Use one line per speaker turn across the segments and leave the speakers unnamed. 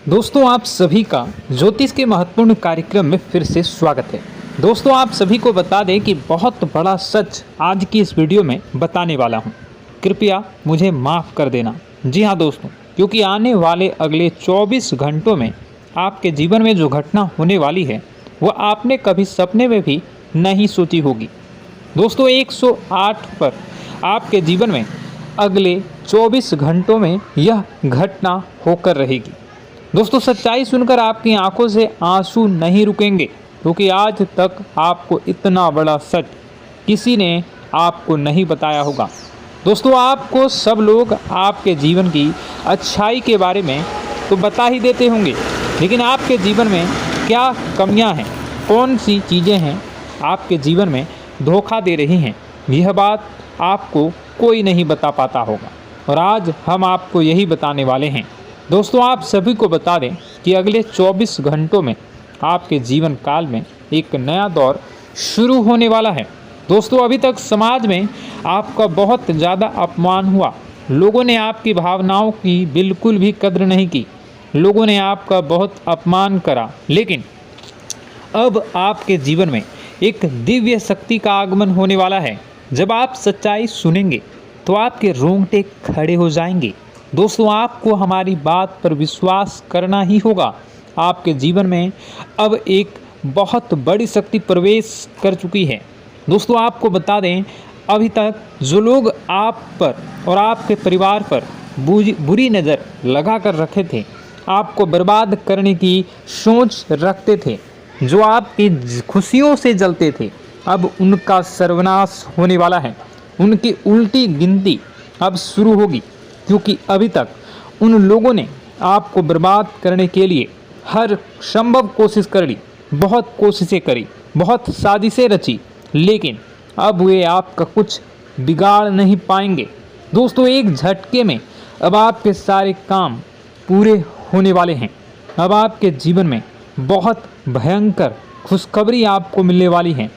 दोस्तों आप सभी का ज्योतिष के महत्वपूर्ण कार्यक्रम में फिर से स्वागत है। दोस्तों आप सभी को बता दें कि बहुत बड़ा सच आज की इस वीडियो में बताने वाला हूं। कृपया मुझे माफ़ कर देना। जी हां दोस्तों, क्योंकि आने वाले अगले 24 घंटों में आपके जीवन में जो घटना होने वाली है वह आपने कभी सपने में भी नहीं सोची होगी। दोस्तों 108 पर आपके जीवन में अगले 24 घंटों में यह घटना होकर रहेगी। दोस्तों सच्चाई सुनकर आपकी आंखों से आंसू नहीं रुकेंगे, क्योंकि आज तक आपको इतना बड़ा सच किसी ने आपको नहीं बताया होगा। दोस्तों आपको सब लोग आपके जीवन की अच्छाई के बारे में तो बता ही देते होंगे, लेकिन आपके जीवन में क्या कमियां हैं, कौन सी चीज़ें हैं आपके जीवन में धोखा दे रही हैं, यह बात आपको कोई नहीं बता पाता होगा। और आज हम आपको यही बताने वाले हैं। दोस्तों आप सभी को बता दें कि अगले 24 घंटों में आपके जीवन काल में एक नया दौर शुरू होने वाला है। दोस्तों अभी तक समाज में आपका बहुत ज़्यादा अपमान हुआ, लोगों ने आपकी भावनाओं की बिल्कुल भी कद्र नहीं की, लोगों ने आपका बहुत अपमान करा, लेकिन अब आपके जीवन में एक दिव्य शक्ति का आगमन होने वाला है। जब आप सच्चाई सुनेंगे तो आपके रोंगटे खड़े हो जाएंगे। दोस्तों आपको हमारी बात पर विश्वास करना ही होगा। आपके जीवन में अब एक बहुत बड़ी शक्ति प्रवेश कर चुकी है। दोस्तों आपको बता दें, अभी तक जो लोग आप पर और आपके परिवार पर बुरी नज़र लगा कर रखे थे, आपको बर्बाद करने की सोच रखते थे, जो आपकी खुशियों से जलते थे, अब उनका सर्वनाश होने वाला है। उनकी उल्टी गिनती अब शुरू होगी, क्योंकि अभी तक उन लोगों ने आपको बर्बाद करने के लिए हर संभव कोशिश कर ली, बहुत कोशिशें करी, बहुत साजिशें रची, लेकिन अब वे आपका कुछ बिगाड़ नहीं पाएंगे। दोस्तों एक झटके में अब आपके सारे काम पूरे होने वाले हैं। अब आपके जीवन में बहुत भयंकर खुशखबरी आपको मिलने वाली है।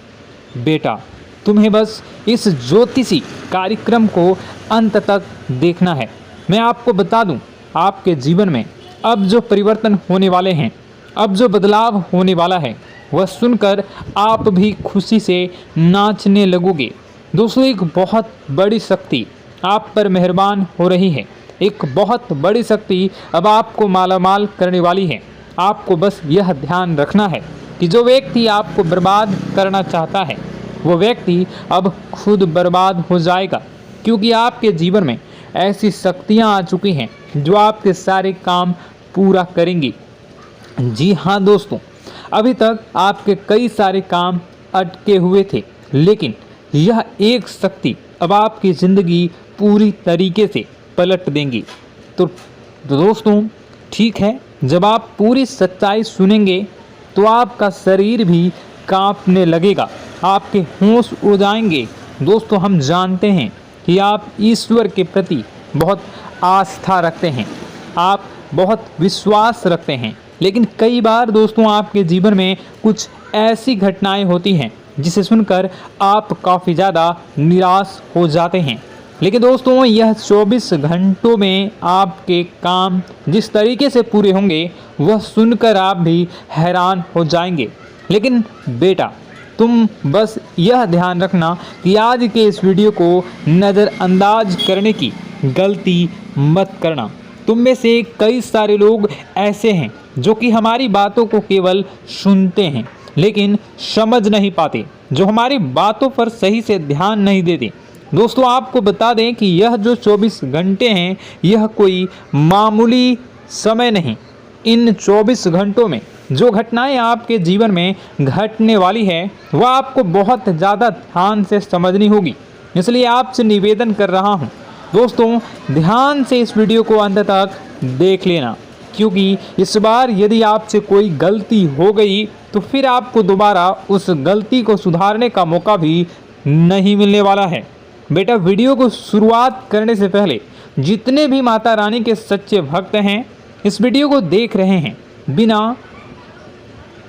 बेटा तुम्हें बस इस ज्योतिषी कार्यक्रम को अंत तक देखना है। मैं आपको बता दूं, आपके जीवन में अब जो परिवर्तन होने वाले हैं, अब जो बदलाव होने वाला है, वह सुनकर आप भी खुशी से नाचने लगोगे। दोस्तों एक बहुत बड़ी शक्ति आप पर मेहरबान हो रही है। एक बहुत बड़ी शक्ति अब आपको मालामाल करने वाली है। आपको बस यह ध्यान रखना है कि जो व्यक्ति आपको बर्बाद करना चाहता है, वो व्यक्ति अब खुद बर्बाद हो जाएगा, क्योंकि आपके जीवन में ऐसी शक्तियां आ चुकी हैं जो आपके सारे काम पूरा करेंगी। जी हाँ दोस्तों, अभी तक आपके कई सारे काम अटके हुए थे, लेकिन यह एक शक्ति अब आपकी ज़िंदगी पूरी तरीके से पलट देंगी। तो दोस्तों ठीक है, जब आप पूरी सच्चाई सुनेंगे तो आपका शरीर भी कांपने लगेगा, आपके होश उड़ जाएंगे। दोस्तों हम जानते हैं कि आप ईश्वर के प्रति बहुत आस्था रखते हैं, आप बहुत विश्वास रखते हैं, लेकिन कई बार दोस्तों आपके जीवन में कुछ ऐसी घटनाएं होती हैं जिसे सुनकर आप काफ़ी ज़्यादा निराश हो जाते हैं। लेकिन दोस्तों यह 24 घंटों में आपके काम जिस तरीके से पूरे होंगे वह सुनकर आप भी हैरान हो जाएंगे। लेकिन बेटा तुम बस यह ध्यान रखना कि आज के इस वीडियो को नज़रअंदाज करने की गलती मत करना। तुम में से कई सारे लोग ऐसे हैं जो कि हमारी बातों को केवल सुनते हैं लेकिन समझ नहीं पाते, जो हमारी बातों पर सही से ध्यान नहीं देते। दोस्तों आपको बता दें कि यह जो 24 घंटे हैं यह कोई मामूली समय नहीं। इन 24 घंटों में जो घटनाएं आपके जीवन में घटने वाली है वह आपको बहुत ज़्यादा ध्यान से समझनी होगी। इसलिए आपसे निवेदन कर रहा हूं दोस्तों, ध्यान से इस वीडियो को अंत तक देख लेना, क्योंकि इस बार यदि आपसे कोई गलती हो गई तो फिर आपको दोबारा उस गलती को सुधारने का मौका भी नहीं मिलने वाला है। बेटा वीडियो को शुरुआत करने से पहले जितने भी माता रानी के सच्चे भक्त हैं इस वीडियो को देख रहे हैं, बिना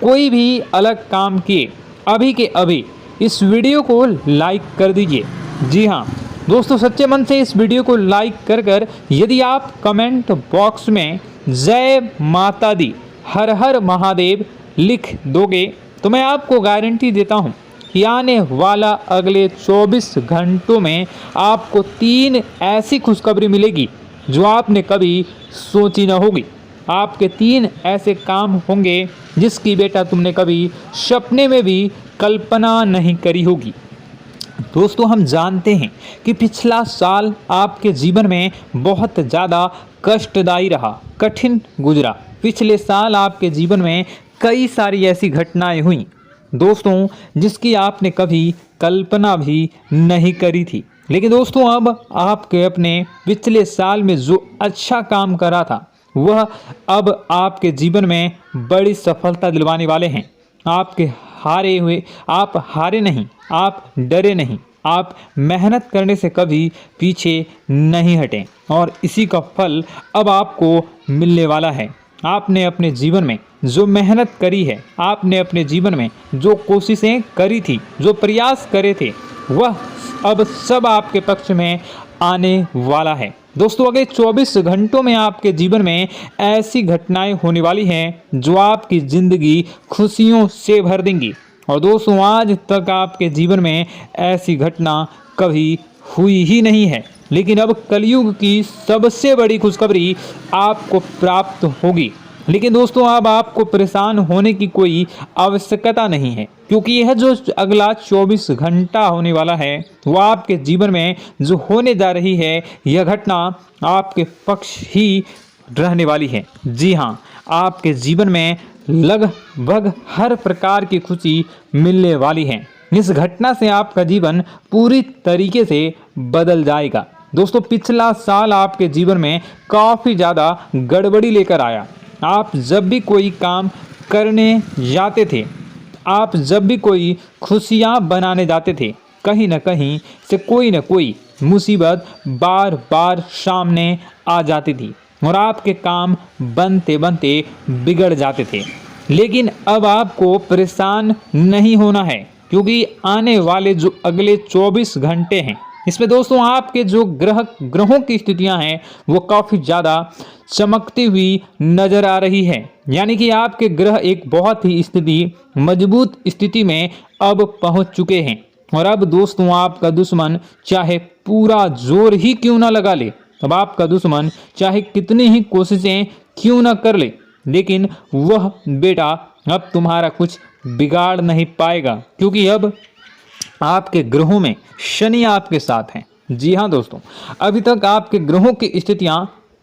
कोई भी अलग काम किए अभी के अभी इस वीडियो को लाइक कर दीजिए। जी हाँ दोस्तों, सच्चे मन से इस वीडियो को लाइक कर यदि आप कमेंट बॉक्स में जय माता दी, हर हर महादेव लिख दोगे तो मैं आपको गारंटी देता हूँ कि आने वाला अगले 24 घंटों में आपको 3 ऐसी खुशखबरी मिलेगी जो आपने कभी सोची न होगी। आपके 3 ऐसे काम होंगे जिसकी बेटा तुमने कभी सपने में भी कल्पना नहीं करी होगी। दोस्तों, हम जानते हैं कि पिछला साल आपके जीवन में बहुत ज़्यादा कष्टदायी रहा, कठिन गुजरा। पिछले साल आपके जीवन में कई सारी ऐसी घटनाएं हुई दोस्तों जिसकी आपने कभी कल्पना भी नहीं करी थी। लेकिन दोस्तों, अब आपके अपने पिछले साल में जो अच्छा काम करा था वह अब आपके जीवन में बड़ी सफलता दिलवाने वाले हैं। आप हारे नहीं, आप डरे नहीं, आप मेहनत करने से कभी पीछे नहीं हटें और इसी का फल अब आपको मिलने वाला है। आपने अपने जीवन में जो मेहनत करी है, आपने अपने जीवन में जो कोशिशें करी थी, जो प्रयास करे थे, वह अब सब आपके पक्ष में आने वाला है। दोस्तों, अगले 24 घंटों में आपके जीवन में ऐसी घटनाएं होने वाली हैं जो आपकी ज़िंदगी खुशियों से भर देंगी। और दोस्तों, आज तक आपके जीवन में ऐसी घटना कभी हुई ही नहीं है, लेकिन अब कलयुग की सबसे बड़ी खुशखबरी आपको प्राप्त होगी। लेकिन दोस्तों, अब आपको परेशान होने की कोई आवश्यकता नहीं है, क्योंकि यह जो अगला 24 घंटा होने वाला है वह आपके जीवन में जो होने जा रही है यह घटना आपके पक्ष ही रहने वाली है। जी हाँ, आपके जीवन में लगभग हर प्रकार की खुशी मिलने वाली है। इस घटना से आपका जीवन पूरी तरीके से बदल जाएगा। दोस्तों, पिछला साल आपके जीवन में काफ़ी ज़्यादा गड़बड़ी लेकर आया। आप जब भी कोई काम करने जाते थे, आप जब भी कोई खुशियाँ बनाने जाते थे, कहीं न कहीं से कोई न कोई मुसीबत बार बार सामने आ जाती थी और आपके काम बनते बनते बिगड़ जाते थे। लेकिन अब आपको परेशान नहीं होना है, क्योंकि आने वाले जो अगले 24 घंटे हैं इसमें दोस्तों आपके जो ग्रहों की स्थितियां हैं वो काफ़ी ज़्यादा चमकती हुई नज़र आ रही है। यानी कि आपके ग्रह एक बहुत ही मजबूत स्थिति में अब पहुंच चुके हैं। और अब दोस्तों, आपका दुश्मन चाहे पूरा जोर ही क्यों ना लगा ले, अब आपका दुश्मन चाहे कितनी ही कोशिशें क्यों ना कर ले, लेकिन वह बेटा अब तुम्हारा कुछ बिगाड़ नहीं पाएगा, क्योंकि अब आपके ग्रहों में शनि आपके साथ हैं। जी हाँ दोस्तों, अभी तक आपके ग्रहों की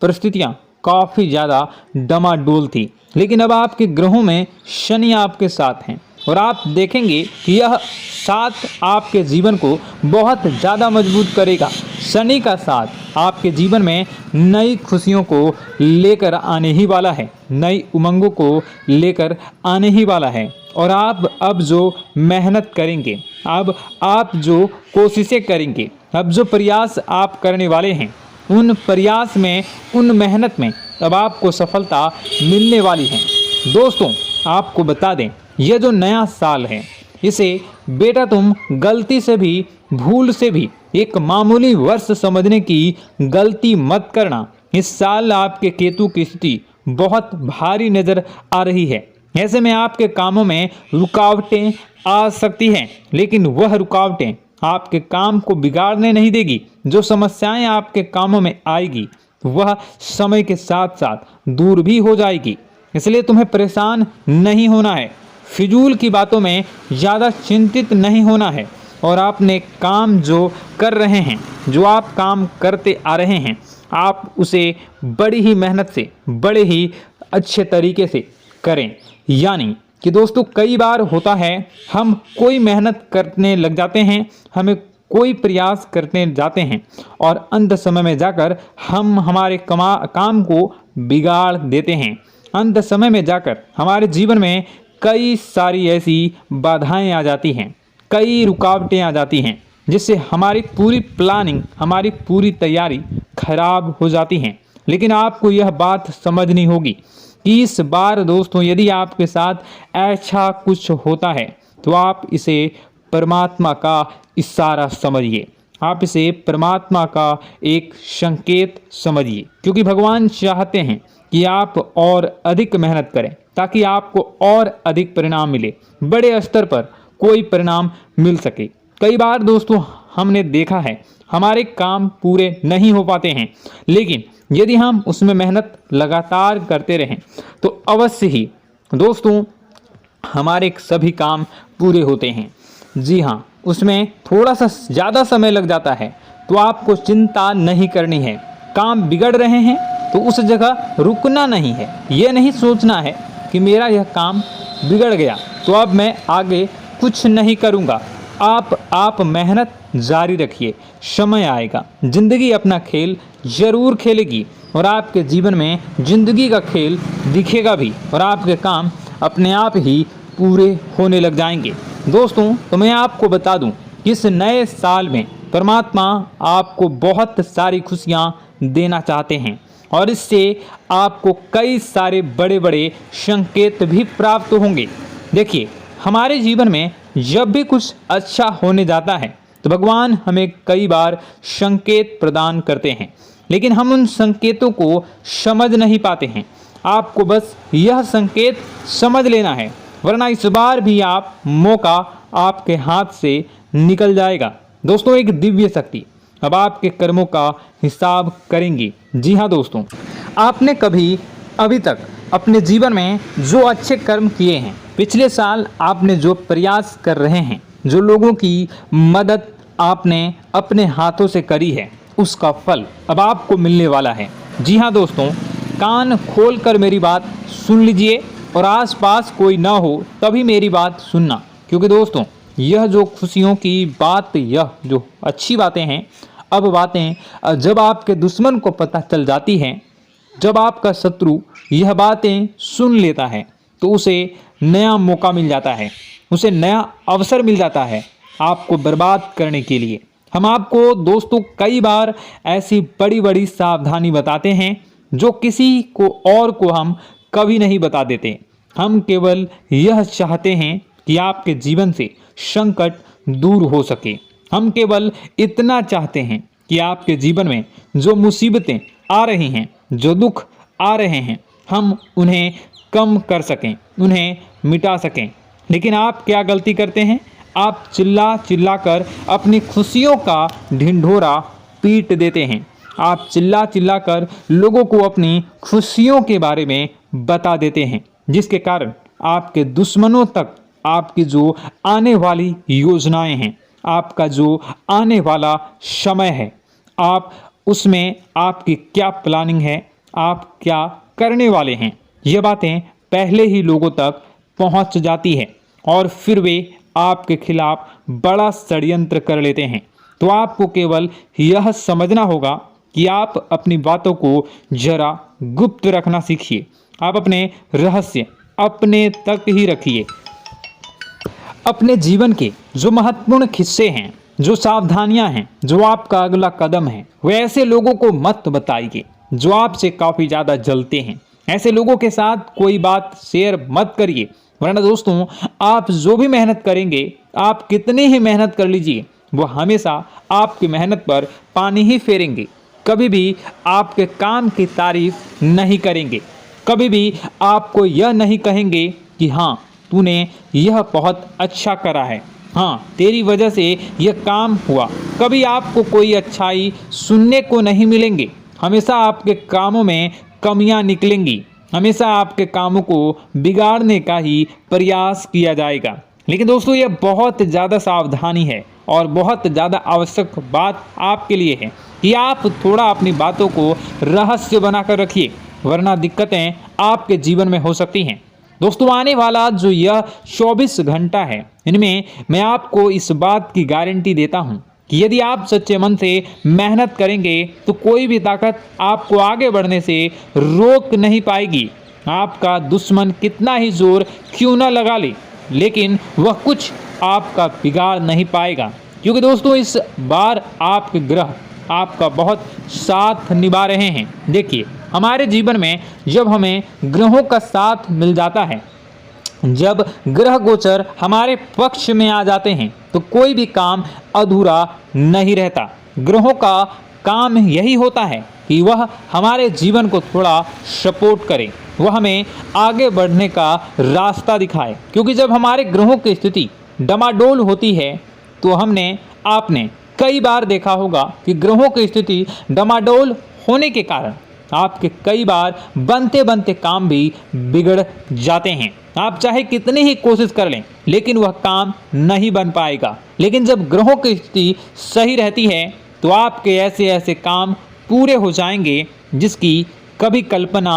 परिस्थितियाँ काफ़ी ज़्यादा डमाडोल थी, लेकिन अब आपके ग्रहों में शनि आपके साथ हैं और आप देखेंगे कि यह साथ आपके जीवन को बहुत ज़्यादा मजबूत करेगा। शनि का साथ आपके जीवन में नई खुशियों को लेकर आने ही वाला है, नई उमंगों को लेकर आने ही वाला है। और आप अब जो मेहनत करेंगे, अब आप जो कोशिशें करेंगे, अब जो प्रयास आप करने वाले हैं, उन प्रयास में, उन मेहनत में अब आपको सफलता मिलने वाली है। दोस्तों, आपको बता दें, यह जो नया साल है इसे बेटा तुम गलती से भी, भूल से भी एक मामूली वर्ष समझने की गलती मत करना। इस साल आपके केतु की स्थिति बहुत भारी नज़र आ रही है। ऐसे में आपके कामों में रुकावटें आ सकती हैं, लेकिन वह रुकावटें आपके काम को बिगाड़ने नहीं देगी। जो समस्याएं आपके कामों में आएगी वह समय के साथ साथ दूर भी हो जाएगी। इसलिए तुम्हें परेशान नहीं होना है, फिजूल की बातों में ज़्यादा चिंतित नहीं होना है। और आपने काम जो कर रहे हैं, जो आप काम करते आ रहे हैं, आप उसे बड़ी ही मेहनत से, बड़े ही अच्छे तरीके से करें। यानी कि दोस्तों, कई बार होता है हम कोई मेहनत करने लग जाते हैं, हमें कोई प्रयास करने जाते हैं और अंत समय में जाकर हम हमारे काम को बिगाड़ देते हैं। अंत समय में जाकर हमारे जीवन में कई सारी ऐसी बाधाएं आ जाती हैं, कई रुकावटें आ जाती हैं, जिससे हमारी पूरी प्लानिंग, हमारी पूरी तैयारी खराब हो जाती हैं। लेकिन आपको यह बात समझनी होगी कि इस बार दोस्तों, यदि आपके साथ ऐसा कुछ होता है तो आप इसे परमात्मा का इशारा समझिए। आप इसे परमात्मा का एक संकेत समझिए, क्योंकि भगवान चाहते हैं कि आप और अधिक मेहनत करें ताकि आपको और अधिक परिणाम मिले, बड़े स्तर पर कोई परिणाम मिल सके। कई बार दोस्तों हमने देखा है हमारे काम पूरे नहीं हो पाते हैं, लेकिन यदि हम उसमें मेहनत लगातार करते रहें तो अवश्य ही दोस्तों हमारे सभी काम पूरे होते हैं। जी हाँ, उसमें थोड़ा सा ज़्यादा समय लग जाता है तो आपको चिंता नहीं करनी है। काम बिगड़ रहे हैं तो उस जगह रुकना नहीं है, ये नहीं सोचना है कि मेरा यह काम बिगड़ गया तो अब मैं आगे कुछ नहीं करूँगा। आप मेहनत जारी रखिए, समय आएगा, ज़िंदगी अपना खेल ज़रूर खेलेगी और आपके जीवन में ज़िंदगी का खेल दिखेगा भी और आपके काम अपने आप ही पूरे होने लग जाएंगे। दोस्तों तो मैं आपको बता दूं कि इस नए साल में परमात्मा आपको बहुत सारी खुशियां देना चाहते हैं और इससे आपको कई सारे बड़े बड़े संकेत भी प्राप्त होंगे। देखिए, हमारे जीवन में जब भी कुछ अच्छा होने जाता है तो भगवान हमें कई बार संकेत प्रदान करते हैं, लेकिन हम उन संकेतों को समझ नहीं पाते हैं। आपको बस यह संकेत समझ लेना है, वरना इस बार भी आप मौका आपके हाथ से निकल जाएगा। दोस्तों, एक दिव्य शक्ति अब आपके कर्मों का हिसाब करेंगी। जी हाँ दोस्तों, आपने कभी अभी तक अपने जीवन में जो अच्छे कर्म किए हैं, पिछले साल आपने जो प्रयास कर रहे हैं, जो लोगों की मदद आपने अपने हाथों से करी है, उसका फल अब आपको मिलने वाला है। जी हाँ दोस्तों, कान खोलकर मेरी बात सुन लीजिए और आसपास कोई ना हो तभी मेरी बात सुनना, क्योंकि दोस्तों यह जो खुशियों की बात, यह जो अच्छी बातें हैं, अब बातें जब आपके दुश्मन को पता चल जाती हैं, जब आपका शत्रु यह बातें सुन लेता है तो उसे नया मौका मिल जाता है, उसे नया अवसर मिल जाता है आपको बर्बाद करने के लिए। हम आपको दोस्तों कई बार ऐसी बड़ी बड़ी सावधानी बताते हैं जो किसी को और को हम कभी नहीं बता देते। हम केवल यह चाहते हैं कि आपके जीवन से संकट दूर हो सके। हम केवल इतना चाहते हैं कि आपके जीवन में जो मुसीबतें आ रही हैं, जो दुख आ रहे हैं, हम उन्हें कम कर सकें, उन्हें मिटा सकें। लेकिन आप क्या गलती करते हैं? आप चिल्ला चिल्ला कर अपनी खुशियों का ढिंढोरा पीट देते हैं। आप चिल्ला चिल्ला कर लोगों को अपनी खुशियों के बारे में बता देते हैं, जिसके कारण आपके दुश्मनों तक आपकी जो आने वाली योजनाएं हैं, आपका जो आने वाला समय है, आप उसमें आपकी क्या प्लानिंग है, आप क्या करने वाले हैं, ये बातें पहले ही लोगों तक पहुंच जाती है और फिर वे आपके खिलाफ बड़ा षड्यंत्र कर लेते हैं। तो आपको केवल यह समझना होगा कि आप अपनी बातों को जरा गुप्त रखना सीखिए। आप अपने रहस्य अपने तक ही रखिए। अपने जीवन के जो महत्वपूर्ण हिस्से हैं, जो सावधानियां हैं, जो आपका अगला कदम है, वे ऐसे लोगों को मत बताइए जो आपसे काफ़ी ज़्यादा जलते हैं। ऐसे लोगों के साथ कोई बात शेयर मत करिए, वरना दोस्तों आप जो भी मेहनत करेंगे, आप कितनी ही मेहनत कर लीजिए, वो हमेशा आपकी मेहनत पर पानी ही फेरेंगे। कभी भी आपके काम की तारीफ नहीं करेंगे, कभी भी आपको यह नहीं कहेंगे कि हाँ तूने यह बहुत अच्छा करा है, हाँ तेरी वजह से यह काम हुआ। कभी आपको कोई अच्छाई सुनने को नहीं मिलेंगे। हमेशा आपके कामों में कमियां निकलेंगी, हमेशा आपके कामों को बिगाड़ने का ही प्रयास किया जाएगा। लेकिन दोस्तों यह बहुत ज़्यादा सावधानी है और बहुत ज़्यादा आवश्यक बात आपके लिए है कि आप थोड़ा अपनी बातों को रहस्य बनाकर रखिए, वरना दिक्कतें आपके जीवन में हो सकती हैं। दोस्तों आने वाला जो यह 24 घंटा है, इनमें मैं आपको इस बात की गारंटी देता हूँ कि यदि आप सच्चे मन से मेहनत करेंगे तो कोई भी ताकत आपको आगे बढ़ने से रोक नहीं पाएगी। आपका दुश्मन कितना ही जोर क्यों न लगा ले, लेकिन वह कुछ आपका बिगाड़ नहीं पाएगा, क्योंकि दोस्तों इस बार आपके ग्रह आपका बहुत साथ निभा रहे हैं। देखिए, हमारे जीवन में जब हमें ग्रहों का साथ मिल जाता है जब ग्रह गोचर हमारे पक्ष में आ जाते हैं तो कोई भी काम अधूरा नहीं रहता। ग्रहों का काम यही होता है कि वह हमारे जीवन को थोड़ा सपोर्ट करे, वह हमें आगे बढ़ने का रास्ता दिखाए। क्योंकि जब हमारे ग्रहों की स्थिति डमाडोल होती है तो आपने कई बार देखा होगा कि ग्रहों की स्थिति डमाडोल होने के कारण आपके कई बार बनते बनते काम भी बिगड़ जाते हैं। आप चाहे कितनी ही कोशिश कर लें लेकिन वह काम नहीं बन पाएगा। लेकिन जब ग्रहों की स्थिति सही रहती है तो आपके ऐसे ऐसे काम पूरे हो जाएंगे जिसकी कभी कल्पना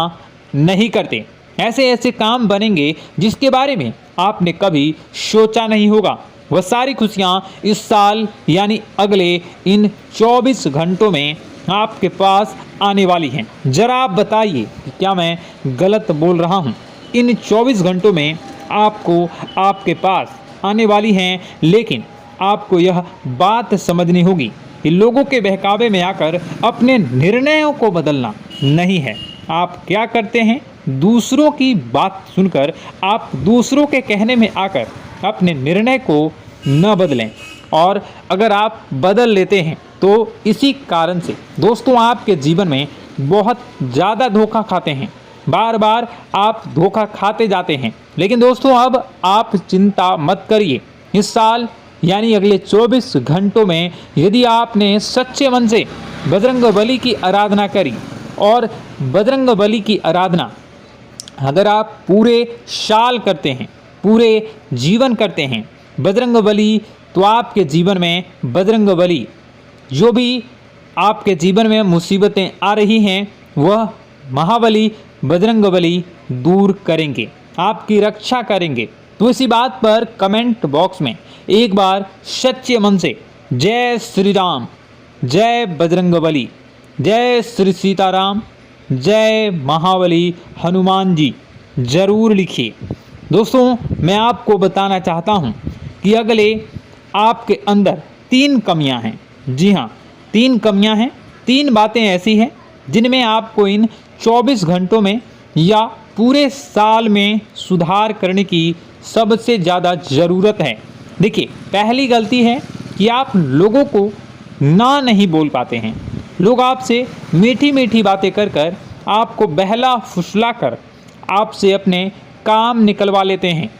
नहीं करते। ऐसे ऐसे काम बनेंगे जिसके बारे में आपने कभी सोचा नहीं होगा। वह सारी खुशियाँ इस साल यानी अगले इन 24 घंटों में आपके पास आने वाली हैं। जरा आप बताइए कि क्या मैं गलत बोल रहा हूँ? इन 24 घंटों में आपको आपके पास आने वाली हैं, लेकिन आपको यह बात समझनी होगी कि लोगों के बहकावे में आकर अपने निर्णयों को बदलना नहीं है। आप क्या करते हैं? दूसरों की बात सुनकर आप दूसरों के कहने में आकर अपने निर्णय को न बदलें, और अगर आप बदल लेते हैं तो इसी कारण से दोस्तों आपके जीवन में बहुत ज़्यादा धोखा खाते हैं। बार बार आप धोखा खाते जाते हैं। लेकिन दोस्तों अब आप चिंता मत करिए। इस साल यानी अगले 24 घंटों में यदि आपने सच्चे मन से बजरंगबली की आराधना करी, और बजरंगबली की आराधना अगर आप पूरे साल करते हैं, पूरे जीवन करते हैं बजरंगबली, तो आपके जीवन में बजरंगबली जो भी आपके जीवन में मुसीबतें आ रही हैं वह महाबली बजरंगबली दूर करेंगे, आपकी रक्षा करेंगे। तो इसी बात पर कमेंट बॉक्स में एक बार सच्चे मन से जय श्री राम, जय बजरंगबली, जय श्री सीताराम, जय महाबली हनुमान जी जरूर लिखिए। दोस्तों मैं आपको बताना चाहता हूँ कि अगले आपके अंदर 3 कमियां हैं। जी हाँ, 3 कमियां हैं। 3 बातें ऐसी हैं जिनमें आपको इन 24 घंटों में या पूरे साल में सुधार करने की सबसे ज़्यादा ज़रूरत है। देखिए, पहली गलती है कि आप लोगों को ना नहीं बोल पाते हैं। लोग आपसे मीठी मीठी बातें कर कर आपको बहला फुसला कर आपसे अपने काम निकलवा लेते हैं।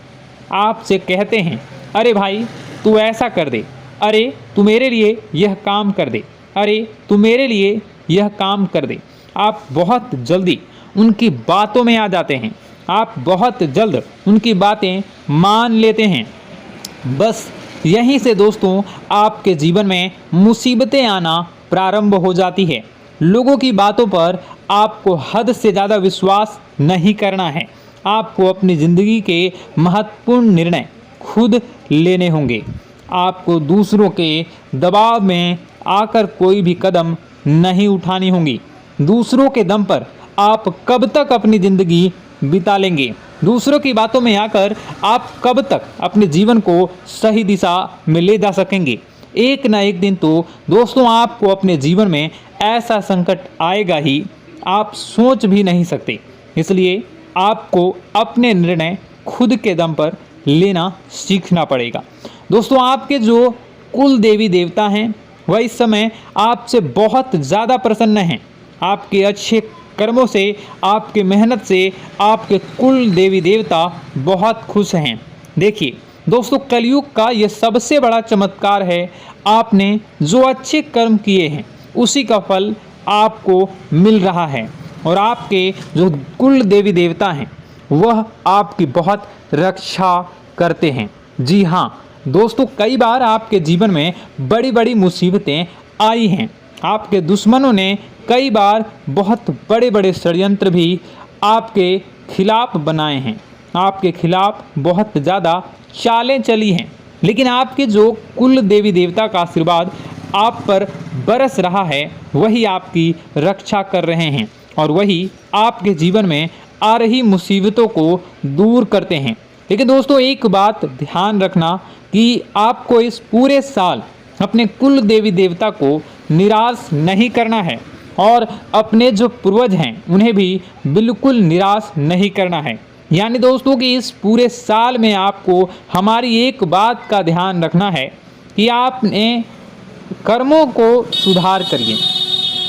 आपसे कहते हैं, अरे भाई तू ऐसा कर दे, अरे तू मेरे लिए यह काम कर दे, अरे तू मेरे लिए यह काम कर दे। आप बहुत जल्दी उनकी बातों में आ जाते हैं, आप बहुत जल्द उनकी बातें मान लेते हैं। बस यहीं से दोस्तों आपके जीवन में मुसीबतें आना प्रारंभ हो जाती है। लोगों की बातों पर आपको हद से ज़्यादा विश्वास नहीं करना है। आपको अपनी ज़िंदगी के महत्वपूर्ण निर्णय खुद लेने होंगे। आपको दूसरों के दबाव में आकर कोई भी कदम नहीं उठानी होगी। दूसरों के दम पर आप कब तक अपनी ज़िंदगी बिता लेंगे? दूसरों की बातों में आकर आप कब तक अपने जीवन को सही दिशा में ले जा सकेंगे? एक ना एक दिन तो दोस्तों आपको अपने जीवन में ऐसा संकट आएगा ही, आप सोच भी नहीं सकते। इसलिए आपको अपने निर्णय खुद के दम पर लेना सीखना पड़ेगा। दोस्तों आपके जो कुल देवी देवता हैं वह इस समय आपसे बहुत ज़्यादा प्रसन्न हैं। आपके अच्छे कर्मों से, आपके मेहनत से आपके कुल देवी देवता बहुत खुश हैं। देखिए दोस्तों, कलयुग का ये सबसे बड़ा चमत्कार है। आपने जो अच्छे कर्म किए हैं उसी का फल आपको मिल रहा है, और आपके जो कुल देवी देवता हैं वह आपकी बहुत रक्षा करते हैं। जी हाँ दोस्तों, कई बार आपके जीवन में बड़ी बड़ी मुसीबतें आई हैं। आपके दुश्मनों ने कई बार बहुत बड़े बड़े षड्यंत्र भी आपके खिलाफ बनाए हैं, आपके खिलाफ बहुत ज़्यादा चालें चली हैं। लेकिन आपके जो कुल देवी देवता का आशीर्वाद आप पर बरस रहा है वही आपकी रक्षा कर रहे हैं, और वही आपके जीवन में आ रही मुसीबतों को दूर करते हैं। लेकिन दोस्तों एक बात ध्यान रखना कि आपको इस पूरे साल अपने कुल देवी देवता को निराश नहीं करना है, और अपने जो पूर्वज हैं उन्हें भी बिल्कुल निराश नहीं करना है। यानी दोस्तों कि इस पूरे साल में आपको हमारी एक बात का ध्यान रखना है कि आपने कर्मों को सुधार करिए,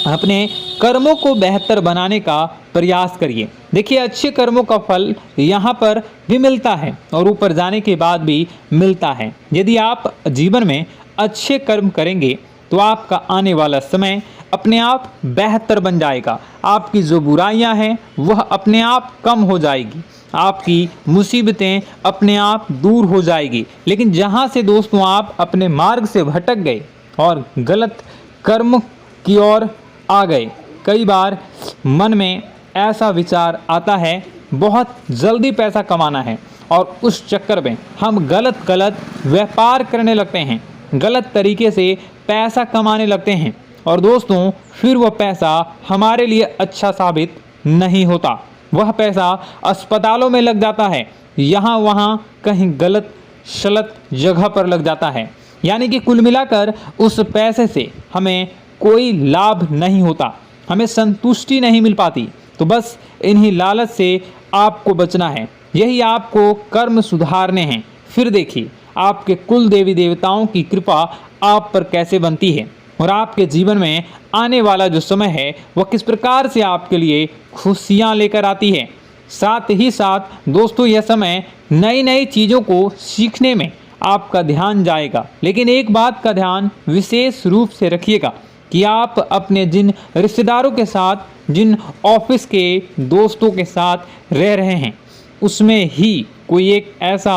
अपने कर्मों को बेहतर बनाने का प्रयास करिए। देखिए, अच्छे कर्मों का फल यहाँ पर भी मिलता है और ऊपर जाने के बाद भी मिलता है। यदि आप जीवन में अच्छे कर्म करेंगे तो आपका आने वाला समय अपने आप बेहतर बन जाएगा। आपकी जो बुराइयां हैं वह अपने आप कम हो जाएगी, आपकी मुसीबतें अपने आप दूर हो जाएगी। लेकिन जहां से दोस्तों आप अपने मार्ग से भटक गए और गलत कर्म की ओर आ गए, कई बार मन में ऐसा विचार आता है बहुत जल्दी पैसा कमाना है और उस चक्कर में हम गलत व्यापार करने लगते हैं, गलत तरीके से पैसा कमाने लगते हैं और दोस्तों फिर वह पैसा हमारे लिए अच्छा साबित नहीं होता। वह पैसा अस्पतालों में लग जाता है, यहाँ वहाँ कहीं गलत शलत जगह पर लग जाता है। यानी कि कुल मिलाकर उस पैसे से हमें कोई लाभ नहीं होता, हमें संतुष्टि नहीं मिल पाती। तो बस इन्हीं लालच से आपको बचना है, यही आपको कर्म सुधारने हैं। फिर देखिए आपके कुल देवी देवताओं की कृपा आप पर कैसे बनती है और आपके जीवन में आने वाला जो समय है वह किस प्रकार से आपके लिए खुशियाँ लेकर आती है। साथ ही साथ दोस्तों यह समय नई नई चीज़ों को सीखने में आपका ध्यान जाएगा। लेकिन एक बात का ध्यान विशेष रूप से रखिएगा कि आप अपने जिन रिश्तेदारों के साथ, जिन ऑफिस के दोस्तों के साथ रह रहे हैं, उसमें ही कोई एक ऐसा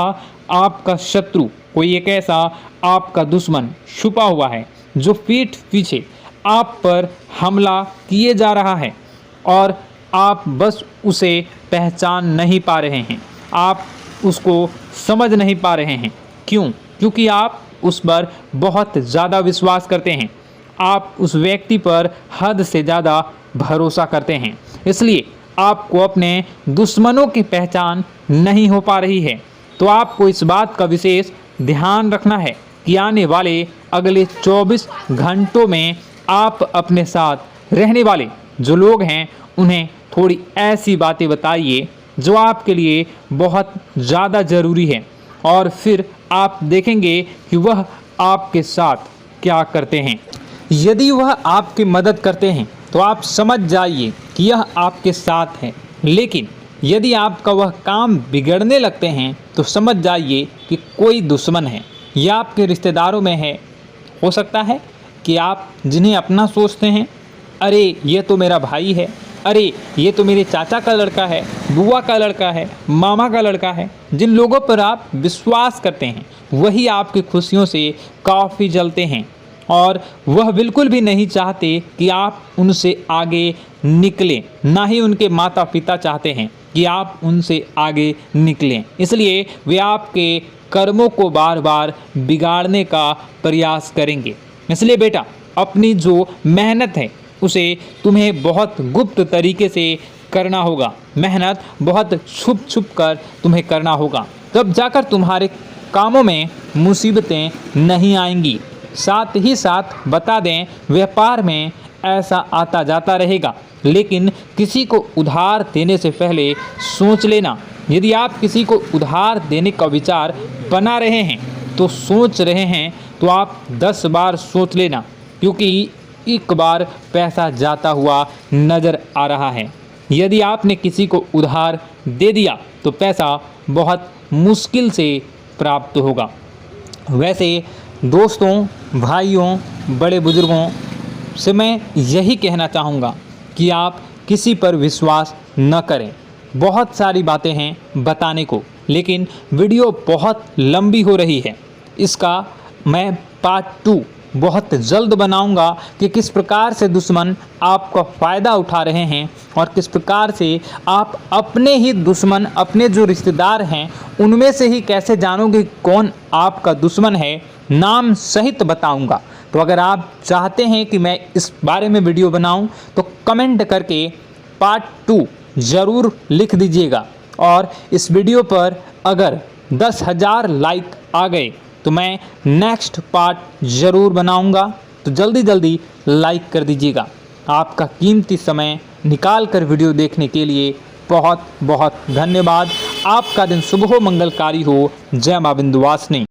आपका शत्रु, कोई एक ऐसा आपका दुश्मन छुपा हुआ है जो पीठ पीछे आप पर हमला किए जा रहा है और आप बस उसे पहचान नहीं पा रहे हैं, आप उसको समझ नहीं पा रहे हैं। क्यों? क्योंकि आप उस पर बहुत ज़्यादा विश्वास करते हैं, आप उस व्यक्ति पर हद से ज़्यादा भरोसा करते हैं, इसलिए आपको अपने दुश्मनों की पहचान नहीं हो पा रही है। तो आपको इस बात का विशेष ध्यान रखना है कि आने वाले अगले 24 घंटों में आप अपने साथ रहने वाले जो लोग हैं उन्हें थोड़ी ऐसी बातें बताइए जो आपके लिए बहुत ज़्यादा ज़रूरी है और फिर आप देखेंगे कि वह आपके साथ क्या करते हैं। यदि वह आपकी मदद करते हैं तो आप समझ जाइए कि यह आपके साथ है, लेकिन यदि आपका वह काम बिगड़ने लगते हैं तो समझ जाइए कि कोई दुश्मन है या आपके रिश्तेदारों में है। हो सकता है कि आप जिन्हें अपना सोचते हैं, अरे ये तो मेरा भाई है, अरे ये तो मेरे चाचा का लड़का है, बुआ का लड़का है, मामा का लड़का है, जिन लोगों पर आप विश्वास करते हैं वही आपकी खुशियों से काफ़ी जलते हैं और वह बिल्कुल भी नहीं चाहते कि आप उनसे आगे निकलें, ना ही उनके माता पिता चाहते हैं कि आप उनसे आगे निकलें। इसलिए वे आपके कर्मों को बार बार बिगाड़ने का प्रयास करेंगे। इसलिए बेटा, अपनी जो मेहनत है उसे तुम्हें बहुत गुप्त तरीके से करना होगा, मेहनत बहुत छुप छुप कर तुम्हें करना होगा, तब जाकर तुम्हारे कामों में मुसीबतें नहीं आएंगी। साथ ही साथ बता दें, व्यापार में ऐसा आता जाता रहेगा, लेकिन किसी को उधार देने से पहले सोच लेना। यदि आप किसी को उधार देने का विचार बना रहे हैं तो सोच रहे हैं तो आप 10 बार सोच लेना, क्योंकि एक बार पैसा जाता हुआ नज़र आ रहा है। यदि आपने किसी को उधार दे दिया तो पैसा बहुत मुश्किल से प्राप्त होगा। वैसे दोस्तों, भाइयों, बड़े बुजुर्गों से मैं यही कहना चाहूँगा कि आप किसी पर विश्वास न करें। बहुत सारी बातें हैं बताने को, लेकिन वीडियो बहुत लंबी हो रही है। इसका मैं पार्ट 2 बहुत जल्द बनाऊंगा कि किस प्रकार से दुश्मन आपका फ़ायदा उठा रहे हैं और किस प्रकार से आप अपने ही दुश्मन, अपने जो रिश्तेदार हैं उनमें से ही कैसे जानोगे कौन आपका दुश्मन है, नाम सहित बताऊंगा। तो अगर आप चाहते हैं कि मैं इस बारे में वीडियो बनाऊं तो कमेंट करके पार्ट 2 ज़रूर लिख दीजिएगा। और इस वीडियो पर अगर 10,000 लाइक आ गए तो मैं नेक्स्ट पार्ट ज़रूर बनाऊंगा। तो जल्दी जल्दी लाइक कर दीजिएगा। आपका कीमती समय निकाल कर वीडियो देखने के लिए बहुत बहुत धन्यवाद। आपका दिन शुभ हो, मंगलकारी हो। जय मां विंध्यवासिनी।